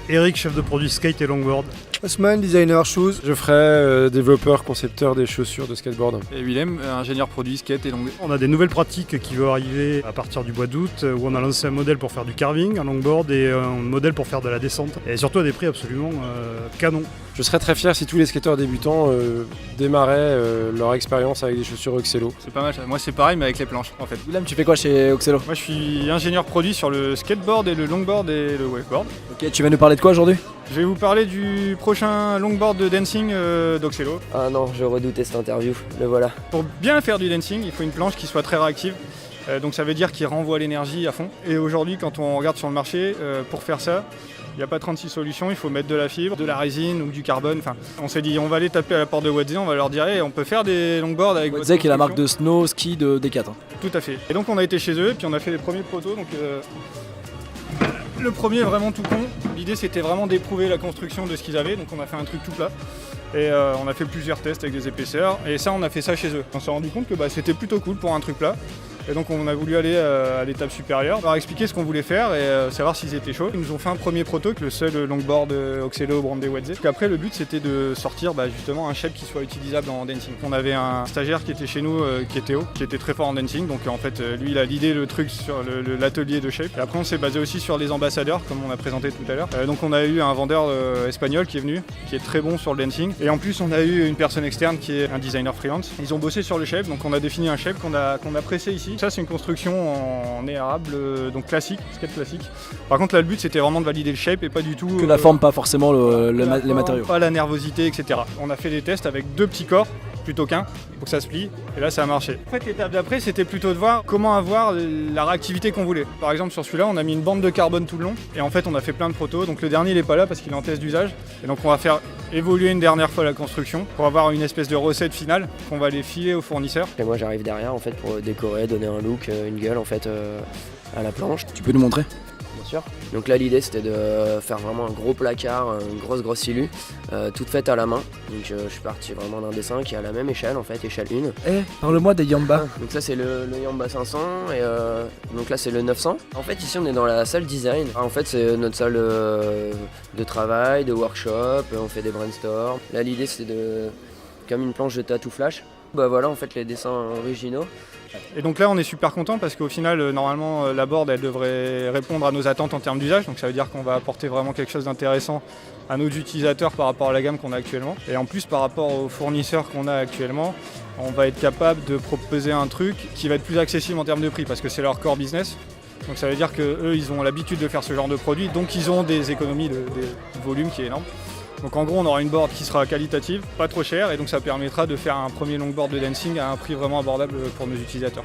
Eric, chef de produit skate et longboard. Osman, designer shoes. Geoffrey, développeur, concepteur des chaussures de skateboard. Et Willem, ingénieur produit skate et longboard. On a des nouvelles pratiques qui vont arriver à partir du mois d'août, où on a lancé un modèle pour faire du carving, un longboard et un modèle pour faire de la descente. Et surtout à des prix absolument canons. Je serais très fier si tous les skateurs débutants démarraient leur expérience avec des chaussures Oxelo. C'est pas mal ça. Moi c'est pareil mais avec les planches en fait. Willem, tu fais quoi chez Oxelo? Moi je suis ingénieur produit sur le skateboard et le longboard et le wakeboard. Ok, tu vas nous parler de quoi aujourd'hui? Je vais vous parler du prochain longboard de dancing d'Oxelo. Ah non, je redoutais cette interview, le voilà. Pour bien faire du dancing, il faut une planche qui soit très réactive. Donc ça veut dire qu'il renvoie l'énergie à fond. Et aujourd'hui quand on regarde sur le marché, pour faire ça, il n'y a pas 36 solutions, il faut mettre de la fibre, de la résine ou du carbone. Enfin, on s'est dit on va aller taper à la porte de Watzé, on va leur dire on peut faire des longboards avec Watzé qui est la marque de snow, ski de D4. Tout à fait. Et donc on a été chez eux et puis on a fait les premiers protos. Donc, le premier vraiment tout con, l'idée c'était vraiment d'éprouver la construction de ce qu'ils avaient, donc on a fait un truc tout plat. Et on a fait plusieurs tests avec des épaisseurs et ça on a fait ça chez eux. On s'est rendu compte que c'était plutôt cool pour un truc plat. Et donc on a voulu aller à l'étape supérieure, leur expliquer ce qu'on voulait faire et savoir s'ils étaient chauds. Ils nous ont fait un premier proto avec le seul longboard Oxelo brandé Watzé. Après le but c'était de sortir justement un shape qui soit utilisable en dancing. On avait un stagiaire qui était chez nous, qui est Théo, qui était très fort en dancing. Donc en fait lui il a l'idée le truc sur l'atelier de shape. Et après on s'est basé aussi sur les ambassadeurs comme on a présenté tout à l'heure. Donc on a eu un vendeur espagnol qui est venu, qui est très bon sur le dancing. Et en plus on a eu une personne externe qui est un designer freelance. Ils ont bossé sur le shape, donc on a défini un shape qu'on a pressé ici. Ça c'est une construction en érable, donc classique, skate classique. Par contre là le but c'était vraiment de valider le shape et pas du tout... Que la forme, pas forcément les matériaux. Pas la nervosité, etc. On a fait des tests avec 2 petits corps plutôt qu'un pour que ça se plie et là ça a marché. En fait l'étape d'après c'était plutôt de voir comment avoir la réactivité qu'on voulait. Par exemple sur celui-là on a mis une bande de carbone tout le long et en fait on a fait plein de protos, donc le dernier il est pas là parce qu'il est en test d'usage et donc on va faire évoluer une dernière fois la construction pour avoir une espèce de recette finale qu'on va aller filer aux fournisseurs. Et moi j'arrive derrière en fait pour décorer, donner un look, une gueule en fait à la planche. Tu peux nous montrer? Bien sûr. Donc là l'idée c'était de faire vraiment un gros placard, une grosse silu, toute faite à la main. Donc je suis parti vraiment d'un dessin qui est à la même échelle en fait, échelle 1. Parle-moi des Yamba. Donc ça c'est le Yamba 500 et donc là c'est le 900. En fait ici on est dans la salle design. En fait c'est notre salle de travail, de workshop, on fait des brainstorms. Là l'idée c'est comme une planche de tattoo flash. Voilà en fait les dessins originaux. Et donc là on est super content parce qu'au final normalement la board elle devrait répondre à nos attentes en termes d'usage, donc ça veut dire qu'on va apporter vraiment quelque chose d'intéressant à nos utilisateurs par rapport à la gamme qu'on a actuellement. Et en plus par rapport aux fournisseurs qu'on a actuellement, on va être capable de proposer un truc qui va être plus accessible en termes de prix parce que c'est leur core business. Donc ça veut dire qu'eux ils ont l'habitude de faire ce genre de produit, donc ils ont des économies de volume qui est énorme. Donc en gros on aura une board qui sera qualitative, pas trop chère et donc ça permettra de faire un premier longboard de dancing à un prix vraiment abordable pour nos utilisateurs.